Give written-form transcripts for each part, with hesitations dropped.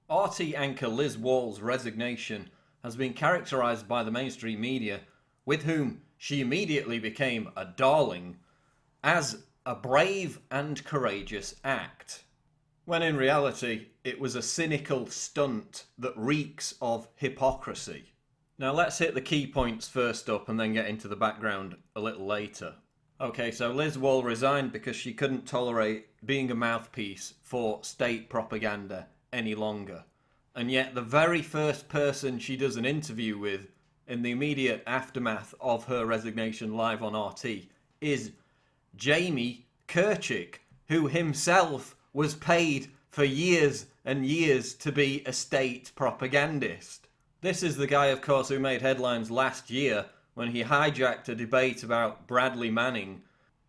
RT anchor Liz Wahl's resignation has been characterised by the mainstream media, with whom she immediately became a darling, as a brave and courageous act, when in reality it was a cynical stunt that reeks of hypocrisy. Now let's hit the key points first up and then get into the background a little later. Okay, so Liz Wahl resigned because she couldn't tolerate being a mouthpiece for state propaganda any longer. And yet the very first person she does an interview with in the immediate aftermath of her resignation live on RT is Jamie Kirchick, who himself was paid for years and years to be a state propagandist. This is the guy, of course, who made headlines last year when he hijacked a debate about Bradley Manning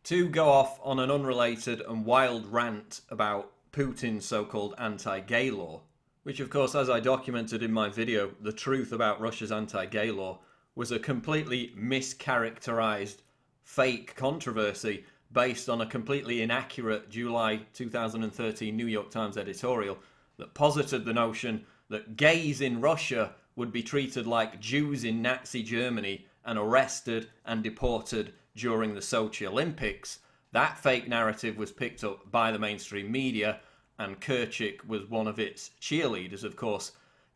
to go off on an unrelated and wild rant about Putin's so-called anti-gay law, which of course, as I documented in my video, The Truth About Russia's Anti-Gay Law, was a completely mischaracterized fake controversy based on a completely inaccurate July 2013 New York Times editorial that posited the notion that gays in Russia would be treated like Jews in Nazi Germany and arrested and deported during the Sochi Olympics. That fake narrative was picked up by the mainstream media, and Kirchick was one of its cheerleaders, of course.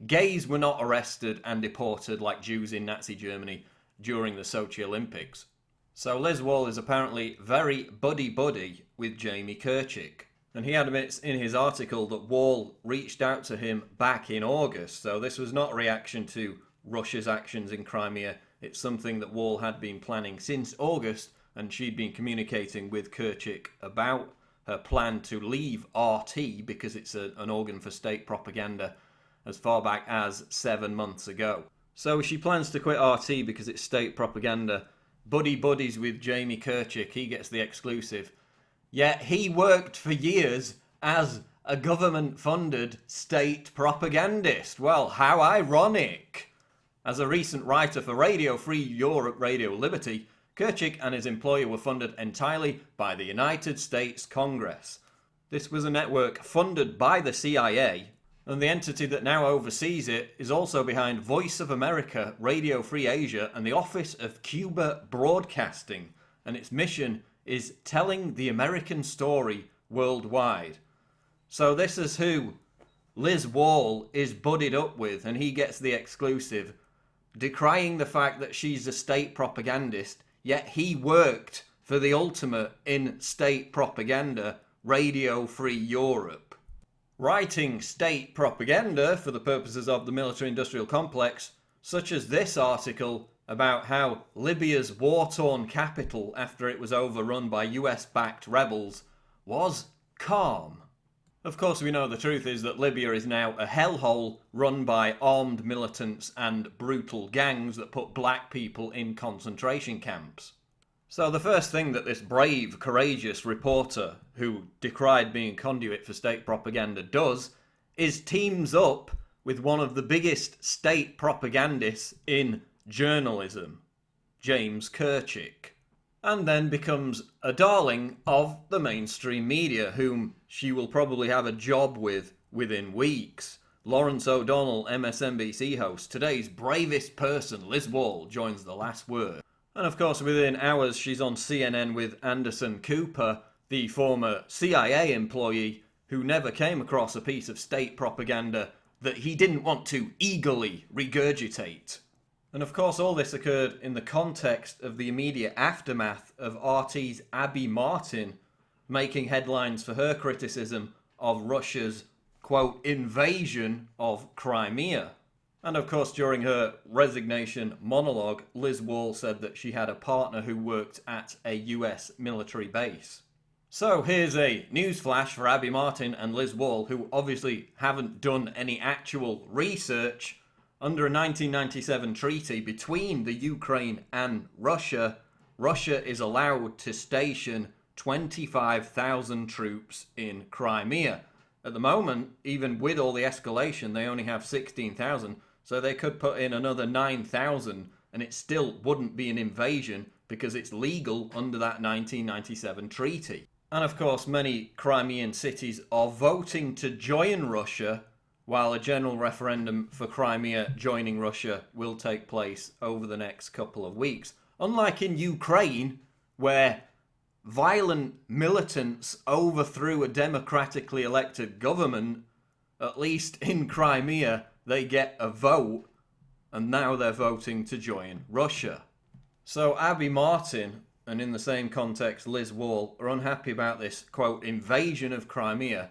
Gays were not arrested and deported like Jews in Nazi Germany during the Sochi Olympics. So Liz Wahl is apparently very buddy-buddy with Jamie Kirchick. And he admits in his article that Wahl reached out to him back in August. So this was not a reaction to Russia's actions in Crimea. It's something that Wahl had been planning since August, and she'd been communicating with Kirchick about her plan to leave RT because it's an organ for state propaganda as far back as 7 months ago. So she plans to quit RT because it's state propaganda. Buddies with Jamie Kirchick, he gets the exclusive. Yet he worked for years as a government-funded state propagandist. Well, how ironic. As a recent writer for Radio Free Europe, Radio Liberty, Kirchick and his employer were funded entirely by the United States Congress. This was a network funded by the CIA, and the entity that now oversees it is also behind Voice of America, Radio Free Asia, and the Office of Cuba Broadcasting, and its mission is telling the American story worldwide. So this is who Liz Wahl is buddied up with, and he gets the exclusive, decrying the fact that she's a state propagandist, yet he worked for the ultimate in state propaganda, Radio Free Europe. Writing state propaganda for the purposes of the military-industrial complex, such as this article about how Libya's war-torn capital, after it was overrun by US-backed rebels, was calm. Of course, we know the truth is that Libya is now a hellhole run by armed militants and brutal gangs that put black people in concentration camps. So the first thing that this brave, courageous reporter who decried being a conduit for state propaganda does is teams up with one of the biggest state propagandists in journalism, James Kirchick, and then becomes a darling of the mainstream media, whom she will probably have a job with within weeks. Lawrence O'Donnell, MSNBC host, today's bravest person, Liz Wahl, joins the last word. And of course, within hours, she's on CNN with Anderson Cooper, the former CIA employee who never came across a piece of state propaganda that he didn't want to eagerly regurgitate. And of course, all this occurred in the context of the immediate aftermath of RT's Abby Martin making headlines for her criticism of Russia's, quote, invasion of Crimea. And of course, during her resignation monologue, Liz Wahl said that she had a partner who worked at a US military base. So here's a newsflash for Abby Martin and Liz Wahl, who obviously haven't done any actual research. Under a 1997 treaty between the Ukraine and Russia, Russia is allowed to station 25,000 troops in Crimea. At the moment, even with all the escalation, they only have 16,000, so they could put in another 9,000 and it still wouldn't be an invasion because it's legal under that 1997 treaty. And of course, many Crimean cities are voting to join Russia while a general referendum for Crimea joining Russia will take place over the next couple of weeks. Unlike in Ukraine, where violent militants overthrew a democratically elected government, at least in Crimea they get a vote, and now they're voting to join Russia. So Abiy Martin, and in the same context Liz Wahl, are unhappy about this, quote, invasion of Crimea.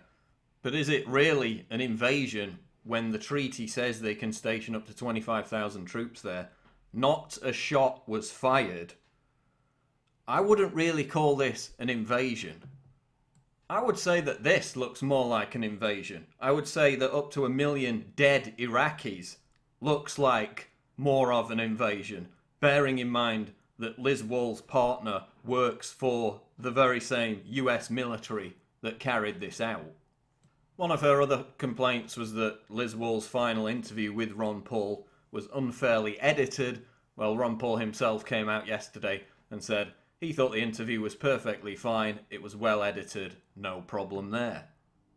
But is it really an invasion when the treaty says they can station up to 25,000 troops there? Not a shot was fired. I wouldn't really call this an invasion. I would say that this looks more like an invasion. I would say that up to 1 million dead Iraqis looks like more of an invasion, bearing in mind that Liz Wahl's partner works for the very same US military that carried this out. One of her other complaints was that Liz Wahl's final interview with Ron Paul was unfairly edited. Well, Ron Paul himself came out yesterday and said he thought the interview was perfectly fine, it was well edited, no problem there.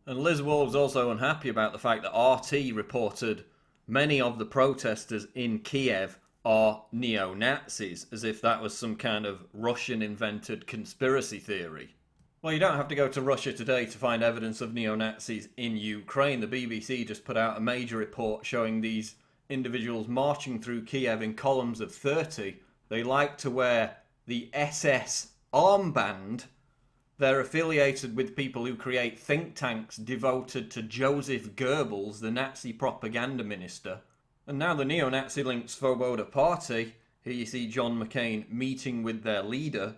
And Liz Wahl was also unhappy about the fact that RT reported many of the protesters in Kiev are neo-Nazis, as if that was some kind of Russian-invented conspiracy theory. Well, you don't have to go to Russia today to find evidence of neo-Nazis in Ukraine. The BBC just put out a major report showing these individuals marching through Kiev in columns of 30. They like to wear the SS armband. They're affiliated with people who create think tanks devoted to Joseph Goebbels, the Nazi propaganda minister. And now the neo-Nazi linked Svoboda Party. Here you see John McCain meeting with their leader.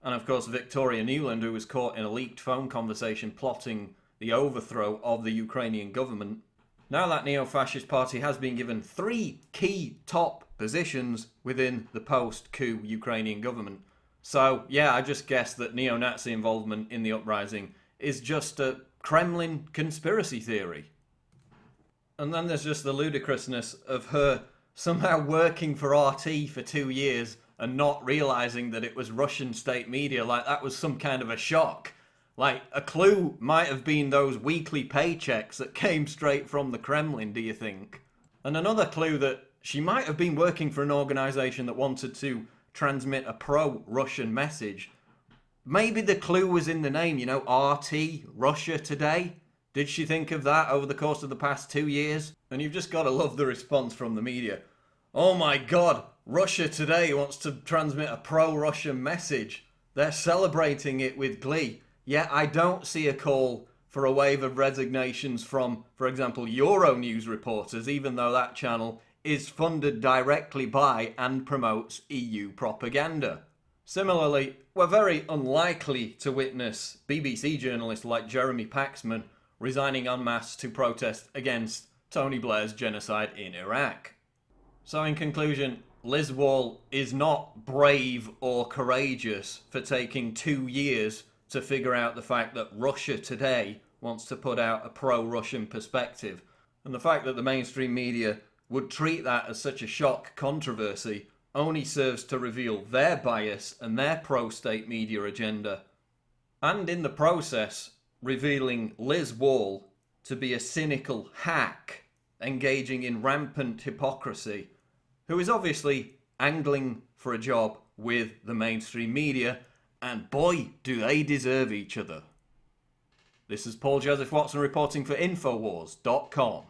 And of course Victoria Nuland, who was caught in a leaked phone conversation plotting the overthrow of the Ukrainian government. Now that neo-fascist party has been given 3 key top positions within the post-coup Ukrainian government. So yeah, I just guess that neo-Nazi involvement in the uprising is just a Kremlin conspiracy theory. And then there's just the ludicrousness of her somehow working for RT for 2 years and not realising that it was Russian state media, like that was some kind of a shock. Like, a clue might have been those weekly paychecks that came straight from the Kremlin, do you think? And another clue that she might have been working for an organisation that wanted to transmit a pro-Russian message. Maybe the clue was in the name, you know, RT, Russia Today. Did she think of that over the course of the past 2 years? And you've just got to love the response from the media. Oh my God, Russia Today wants to transmit a pro-Russian message. They're celebrating it with glee. Yet I don't see a call for a wave of resignations from, for example, Euronews reporters, even though that channel is funded directly by and promotes EU propaganda. Similarly, we're very unlikely to witness BBC journalists like Jeremy Paxman resigning en masse to protest against Tony Blair's genocide in Iraq. So in conclusion, Liz Wahl is not brave or courageous for taking 2 years to figure out the fact that Russia Today wants to put out a pro-Russian perspective. And the fact that the mainstream media would treat that as such a shock controversy only serves to reveal their bias and their pro-state media agenda. And in the process, revealing Liz Wahl to be a cynical hack engaging in rampant hypocrisy, who is obviously angling for a job with the mainstream media, and boy, do they deserve each other. This is Paul Joseph Watson reporting for Infowars.com.